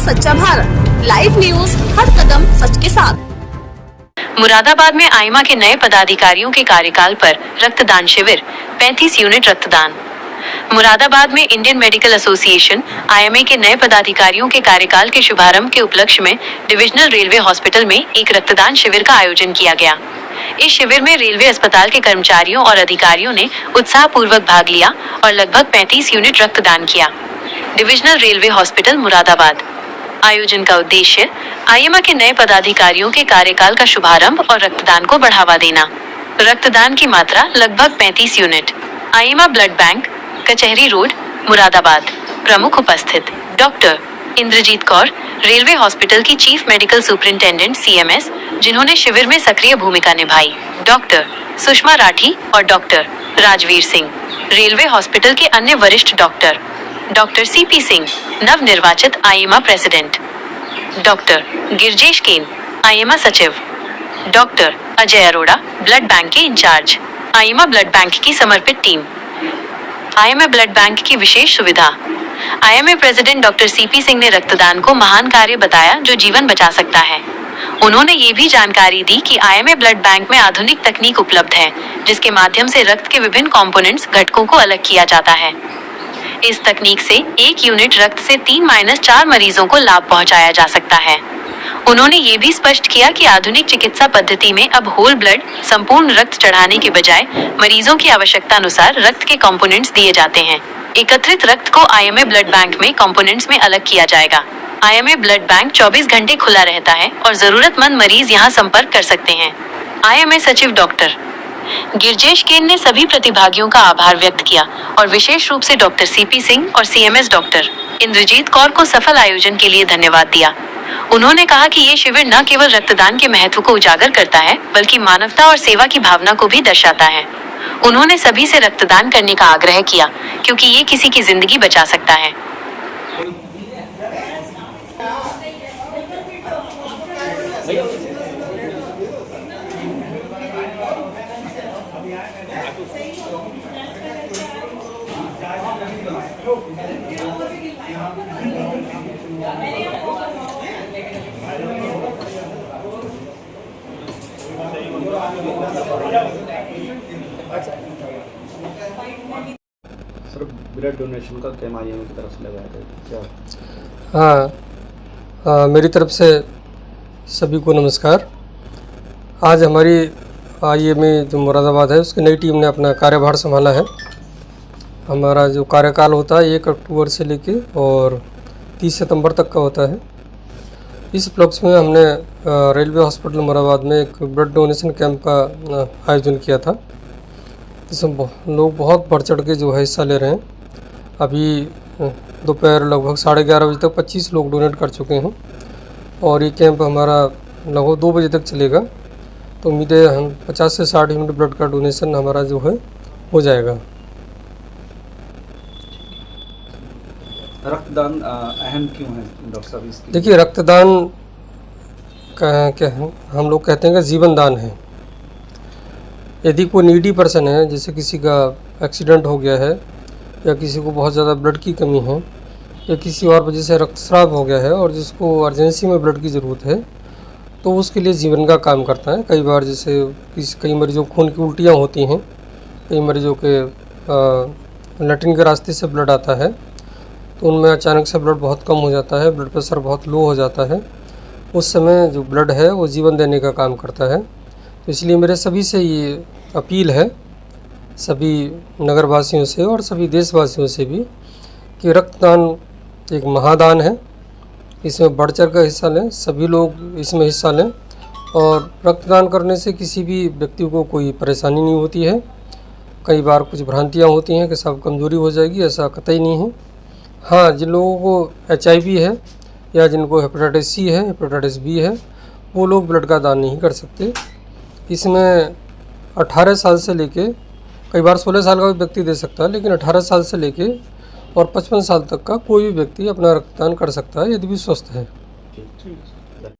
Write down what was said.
सच्चा Bharat. Live news, हर कदम सच के साथ। मुरादाबाद में आईमा के नए पदाधिकारियों के कार्यकाल पर रक्तदान शिविर, 35 यूनिट रक्तदान। मुरादाबाद में इंडियन मेडिकल एसोसिएशन आईएमए के नए पदाधिकारियों के कार्यकाल के शुभारंभ के उपलक्ष्य में डिविजनल रेलवे हॉस्पिटल में एक रक्तदान शिविर का आयोजन किया गया। इस शिविर में रेलवे अस्पताल के कर्मचारियों और अधिकारियों ने उत्साहपूर्वक भाग लिया और लगभग 35 यूनिट रक्तदान किया। Divisional railway hospital Moradabad. आयोजन का उद्देश्य आईएमए के नए पदाधिकारियों के कार्यकाल का शुभारंभ और रक्तदान को बढ़ावा देना। रक्तदान की मात्रा लगभग 35 unit. IMA blood bank, Kachahri road, Moradabad. प्रमुख उपस्थित doctor Inderjit Kaur, railway hospital की चीफ मेडिकल सुपरिंटेंडेंट सीएमएस, जिन्होंने शिविर में सक्रिय भूमिका निभाई, डॉक्टर सुषमा राठी और doctor Rajveer Singh. Railway hospital के अन्य वरिष्ठ डॉक्टर, डॉक्टर सीपी सिंह, नवनिर्वाचित आईएमए प्रेसिडेंट, डॉक्टर गिरजेश केन, आईएमए सचिव, doctor Ajay Arora, blood bank के इंचार्ज। आईएमए ब्लड बैंक की समर्पित टीम। आईएमए ब्लड बैंक की विशेष सुविधा। IMA president doctor CP Singh ने रक्तदान को महान कार्य बताया जो जीवन बचा सकता है। उन्होंने ये भी जानकारी दी कि आईएमए ब्लड बैंक में आधुनिक तकनीक उपलब्ध है, जिसके माध्यम से रक्त के विभिन्न कंपोनेंट्स घटकों को अलग किया जाता है। इस तकनीक से 1 यूनिट रक्त से 3-4 मरीजों को लाभ पहुंचाया जा सकता है। उन्होंने ये भी स्पष्ट किया कि आधुनिक चिकित्सा पद्धति में अब होल ब्लड, संपूर्ण रक्त चढ़ाने के बजाय मरीजों की आवश्यकता अनुसार रक्त के कंपोनेंट्स दिए जाते हैं। एकत्रित रक्त को आईएमए ब्लड बैंक में कंपोनेंट्स में अलग किया जाएगा। आईएमए ब्लड बैंक 24 घंटे खुला रहता है और जरूरतमंद मरीज यहां संपर्क कर सकते हैं। आईएमए सचिव डॉक्टर गिरजेश केन ने सभी प्रतिभागियों का आभार व्यक्त किया और विशेष रूप से डॉक्टर सीपी सिंह और सीएमएस डॉक्टर इंद्रजीत कौर को सफल आयोजन के लिए धन्यवाद दिया। उन्होंने कहा कि ये शिविर न केवल रक्तदान के महत्व को उजागर करता है, बल्कि मानवता और सेवा की भावना को भी दर्शाता है। उन्होंने सभी से रक्तदान करने का आग्रह किया, क्योंकि ये किसी की जिंदगी बचा सकता है। सर, ब्लड डोनेशन का कैंप आईएमए की तरफ से लगाया गया क्या? हाँ, मेरी तरफ से सभी को नमस्कार। आज हमारी आईएमए जो मुरादाबाद है उसकी नई टीम ने अपना कार्यभार संभाला है। हमारा जो कार्यकाल होता है 1 अक्टूबर से लेके और 30 सितंबर तक का होता है। इस उपलक्ष्य में हमने रेलवे हॉस्पिटल मुरादाबाद में एक ब्लड डोनेशन कैंप का आयोजन किया था, जिसमें लोग बहुत बढ़ चढ़ के जो है हिस्सा ले रहे हैं। अभी दोपहर लगभग 11:30 बजे तक 25 लोग डोनेट कर चुके हैं और ये कैंप हमारा लगभग 2 बजे तक चलेगा। तो उम्मीद है हम 50 से 60 यूनिट ब्लड का डोनेशन हमारा जो है हो जाएगा। रक्तदान अहम क्यों है डॉक्टर साहब इसकी? देखिए, रक्तदान क्या हम लोग कहते हैं कि जीवन दान है। यदि कोई नीडी पर्सन है, जैसे किसी का एक्सीडेंट हो गया है या किसी को बहुत ज़्यादा ब्लड की कमी है या किसी और वजह से रक्तस्राव हो गया है और जिसको अर्जेंसी में ब्लड की ज़रूरत है, तो उसके लिए जीवन का काम करता है। कई बार जैसे कई मरीजों को खून की उल्टियाँ होती हैं, कई मरीजों के लैट्रिन के रास्ते से ब्लड आता है, तो उनमें अचानक से ब्लड बहुत कम हो जाता है, ब्लड प्रेशर बहुत लो हो जाता है। उस समय जो ब्लड है वो जीवन देने का काम करता है। तो इसलिए मेरे सभी से ये अपील है, सभी नगरवासियों से और सभी देशवासियों से भी, कि रक्तदान एक महादान है। इसमें बढ़ चढ़ कर हिस्सा लें, सभी लोग इसमें हिस्सा लें। और रक्तदान करने से किसी भी व्यक्ति को कोई परेशानी नहीं होती है। कई बार कुछ भ्रांतियाँ होती हैं कि सब कमज़ोरी हो जाएगी, ऐसा कतई नहीं है। हाँ, जिन लोगों को HIV है या जिनको हेपेटाइटिस C है, हेपेटाइटिस B है, वो लोग ब्लड का दान नहीं कर सकते। इसमें 18 साल से लेके, कई बार 16 साल का भी व्यक्ति दे सकता है, लेकिन 18 साल से लेके और 55 साल तक का कोई भी व्यक्ति अपना रक्तदान कर सकता है यदि भी स्वस्थ है।